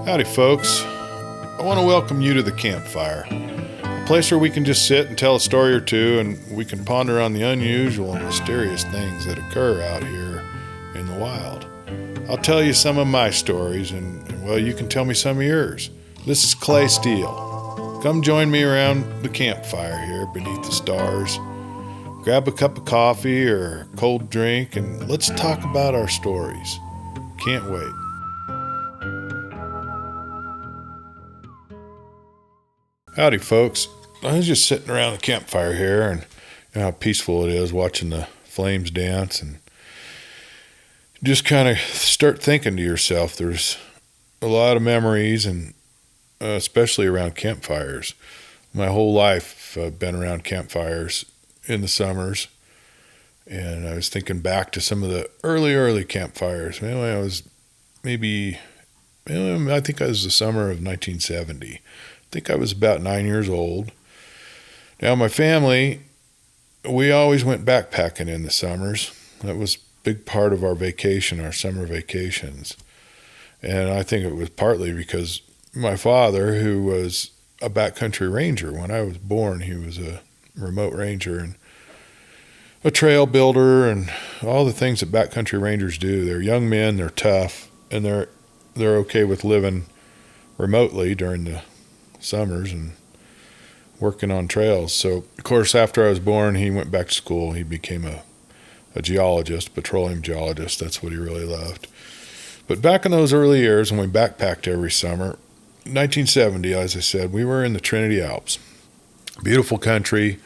Howdy folks, I want to welcome you to the campfire, a place where we can just sit and tell a story or two and we can ponder on the unusual and mysterious things that occur out here in the wild. I'll tell you some of my stories and well, you can tell me some of yours. This is Clay Steele. Come join me around the campfire here beneath the stars. Grab a cup of coffee or a cold drink and let's talk about our stories. Can't wait. Howdy folks, I was just sitting around the campfire here and you know how peaceful it is watching the flames dance and just kind of start thinking to yourself there's a lot of memories and especially around campfires. My whole life I've been around campfires in the summers and I was thinking back to some of the early campfires. Anyway, I was I think it was the summer of 1970. I think I was about 9 years old. Now my family, we always went backpacking in the summers. That was a big part of our vacation, our summer vacations. And I think it was partly because my father, who was a backcountry ranger, when I was born, he was a remote ranger and a trail builder and all the things that backcountry rangers do. They're young men, they're tough, and they're okay with living remotely during the summers and working on trails. So of course after I was born he went back to school. He became a geologist, petroleum geologist. That's what he really loved. But back in those early years when we backpacked every summer, 1970, as I said, we were in the Trinity Alps. Beautiful country,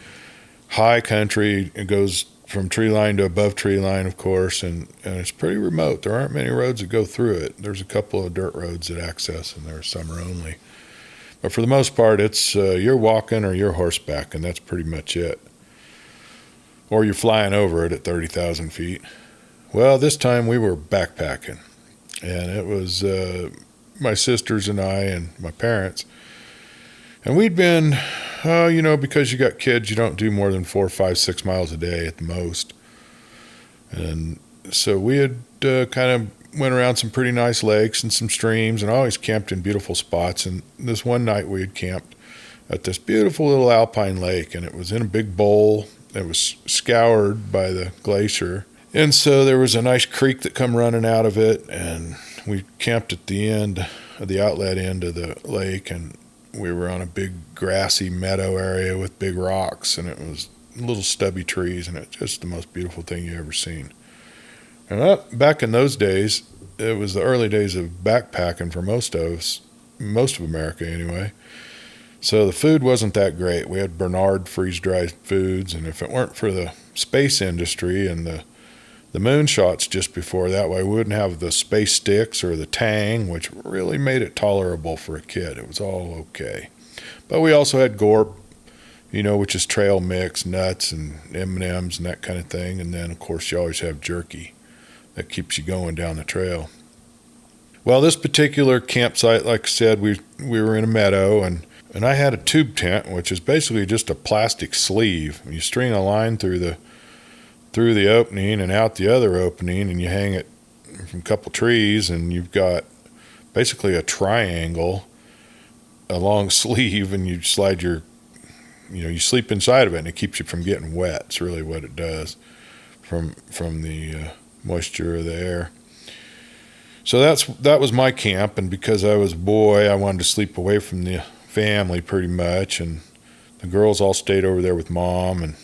high country. It goes from tree line to above tree line, of course, and it's pretty remote. There aren't many roads that go through it. There's a couple of dirt roads that access and they're summer only. But for the most part, it's you're walking or you're horseback, and that's pretty much it. Or you're flying over it at 30,000 feet. Well, this time we were backpacking, and it was my sisters and I and my parents. And we'd been, because you got kids, you don't do more than 4, 5, 6 miles a day at the most. And so we had kind of went around some pretty nice lakes and some streams and always camped in beautiful spots. And this one night we had camped at this beautiful little alpine lake, and it was in a big bowl. It was scoured by the glacier. And so there was a nice creek that come running out of it, and we camped at the end of the outlet end of the lake, and we were on a big grassy meadow area with big rocks, and it was little stubby trees, and it's just the most beautiful thing you ever seen. And back in those days, it was the early days of backpacking for most of America anyway. So the food wasn't that great. We had Bernard freeze-dried foods, and if it weren't for the space industry and the moonshots just before that, we wouldn't have the space sticks or the Tang, which really made it tolerable for a kid. It was all okay. But we also had Gorp, which is trail mix, nuts and M&Ms and that kind of thing. And then, of course, you always have jerky. That keeps you going down the trail. Well, this particular campsite, like I said, we were in a meadow, and I had a tube tent, which is basically just a plastic sleeve. You string a line through the opening and out the other opening, and you hang it from a couple trees, and you've got basically a triangle, a long sleeve, and you slide you sleep inside of it, and it keeps you from getting wet. It's really what it does from the moisture of the air. So that was my camp, and because I was a boy, I wanted to sleep away from the family pretty much, and the girls all stayed over there with mom, and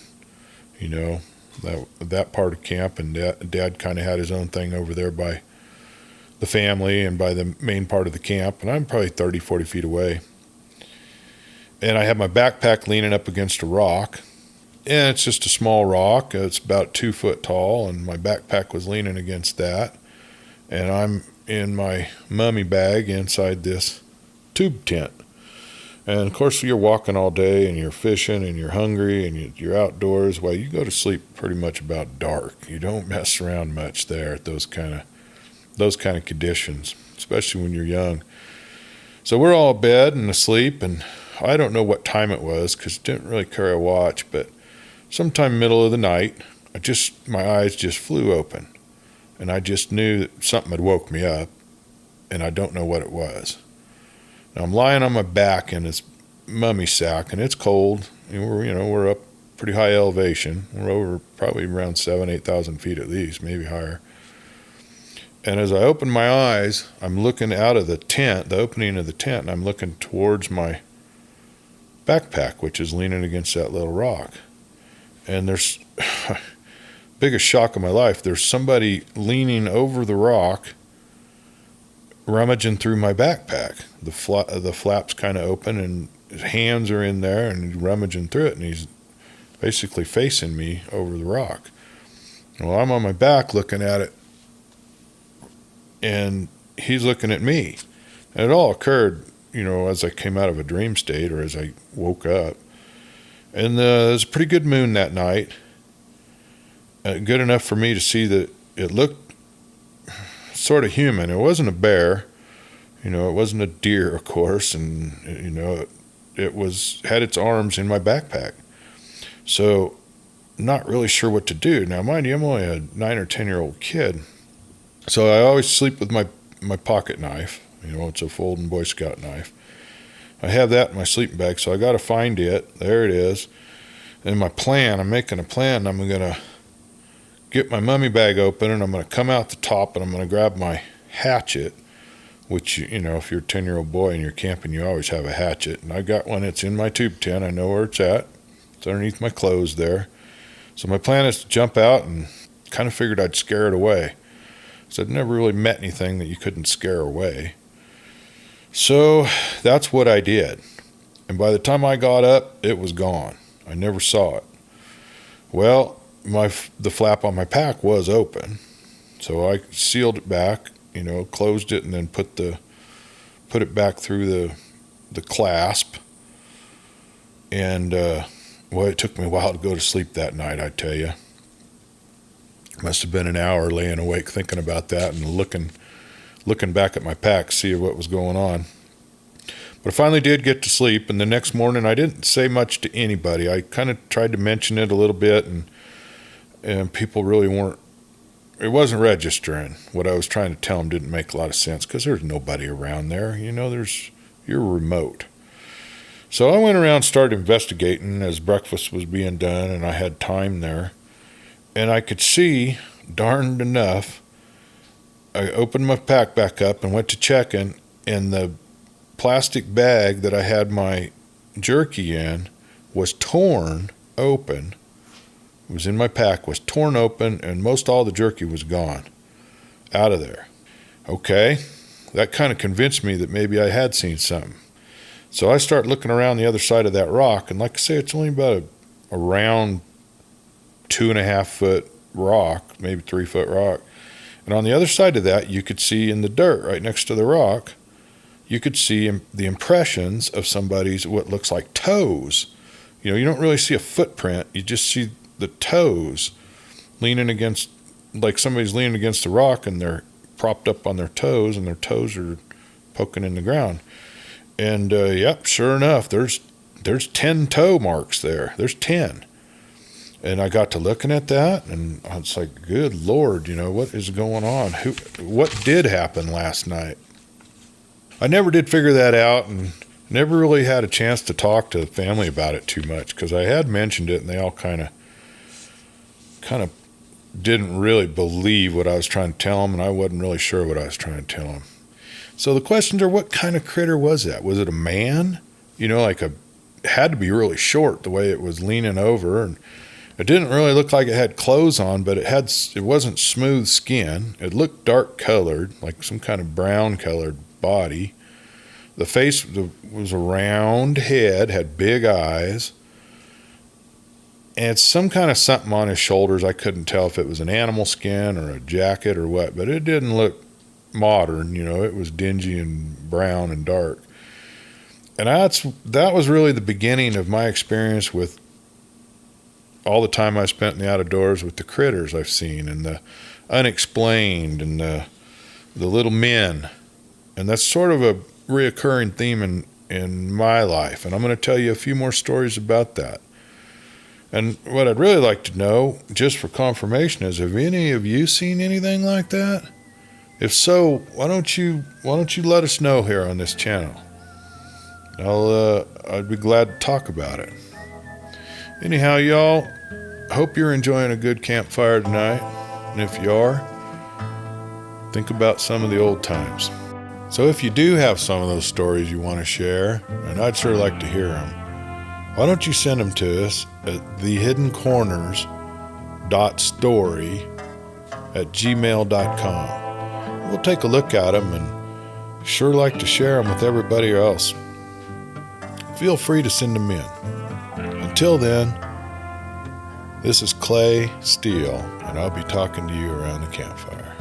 that part of camp, and dad kind of had his own thing over there by the family and by the main part of the camp, and I'm probably 30, 40 feet away. And I had my backpack leaning up against a rock. And it's just a small rock. It's about 2 foot tall, and my backpack was leaning against that. And I'm in my mummy bag inside this tube tent. And of course, you're walking all day, and you're fishing, and you're hungry, and you're outdoors. Well, you go to sleep pretty much about dark. You don't mess around much there at those kind of conditions, especially when you're young. So we're all in bed and asleep, and I don't know what time it was because I didn't really carry a watch, but sometime middle of the night, my eyes just flew open, and I just knew that something had woke me up, and I don't know what it was. Now I'm lying on my back in this mummy sack, and it's cold. And we're up pretty high elevation. We're over probably around 8,000 feet at least, maybe higher. And as I open my eyes, I'm looking out of the tent, the opening of the tent, and I'm looking towards my backpack, which is leaning against that little rock. And there's biggest shock of my life. There's somebody leaning over the rock, rummaging through my backpack. The flap's kind of open, and his hands are in there, and he's rummaging through it, and he's basically facing me over the rock. Well, I'm on my back looking at it, and he's looking at me. And it all occurred, as I came out of a dream state or as I woke up. And there was a pretty good moon that night, good enough for me to see that it looked sort of human. It wasn't a bear, it wasn't a deer, of course, and it had its arms in my backpack. So, not really sure what to do. Now, mind you, I'm only a 9 or 10-year-old kid, so I always sleep with my pocket knife. It's a folding Boy Scout knife. I have that in my sleeping bag, so I got to find it. There it is. And I'm making a plan. I'm going to get my mummy bag open, and I'm going to come out the top, and I'm going to grab my hatchet, which, if you're a 10-year-old boy and you're camping, you always have a hatchet. And I got one. It's in my tube tent. I know where it's at. It's underneath my clothes there. So my plan is to jump out, and kind of figured I'd scare it away. So I'd never really met anything that you couldn't scare away. So that's what I did. And by the time I got up, it was gone. I never saw it. Well, the flap on my pack was open. So I sealed it back, closed it, and then put it back through the clasp. And it took me a while to go to sleep that night, I tell you. Must have been an hour laying awake thinking about that and looking back at my pack, see what was going on. But I finally did get to sleep, and the next morning I didn't say much to anybody. I kind of tried to mention it a little bit, and people really it wasn't registering. What I was trying to tell them didn't make a lot of sense because there's nobody around there. You're remote. So I went around and started investigating as breakfast was being done, and I had time there. And I could see, darned enough, I opened my pack back up and went to checking, and the plastic bag that I had my jerky in was torn open. It was in my pack, was torn open, and most all the jerky was gone, out of there. Okay, that kind of convinced me that maybe I had seen something. So I start looking around the other side of that rock, and like I say, it's only about a round 2.5 foot rock, maybe 3 foot rock. And on the other side of that, you could see in the dirt right next to the rock, you could see the impressions of somebody's what looks like toes. You don't really see a footprint. You just see the toes leaning against, like somebody's leaning against the rock and they're propped up on their toes and their toes are poking in the ground. And yep, sure enough, there's 10 toe marks there. There's 10. And I got to looking at that, and I was like, good Lord, what is going on? What did happen last night? I never did figure that out, and never really had a chance to talk to the family about it too much, because I had mentioned it, and they all kind of didn't really believe what I was trying to tell them, and I wasn't really sure what I was trying to tell them. So the questions are, what kind of critter was that? Was it a man? It had to be really short the way it was leaning over, and it didn't really look like it had clothes on, but it wasn't smooth skin. It looked dark colored, like some kind of brown colored body. The face was a round head, had big eyes, and some kind of something on his shoulders. I couldn't tell if it was an animal skin or a jacket or what, but it didn't look modern. It was dingy and brown and dark. And that was really the beginning of my experience with all the time I spent in the outdoors with the critters I've seen and the unexplained and the little men. And that's sort of a reoccurring theme in my life. And I'm going to tell you a few more stories about that. And what I'd really like to know, just for confirmation, is have any of you seen anything like that? If so, why don't you let us know here on this channel? I'd be glad to talk about it. Anyhow, y'all, hope you're enjoying a good campfire tonight. And if you are, think about some of the old times. So if you do have some of those stories you want to share, and I'd sure like to hear them, why don't you send them to us at thehiddencorners.story@gmail.com. We'll take a look at them and sure like to share them with everybody else. Feel free to send them in. Until then, this is Clay Steele, and I'll be talking to you around the campfire.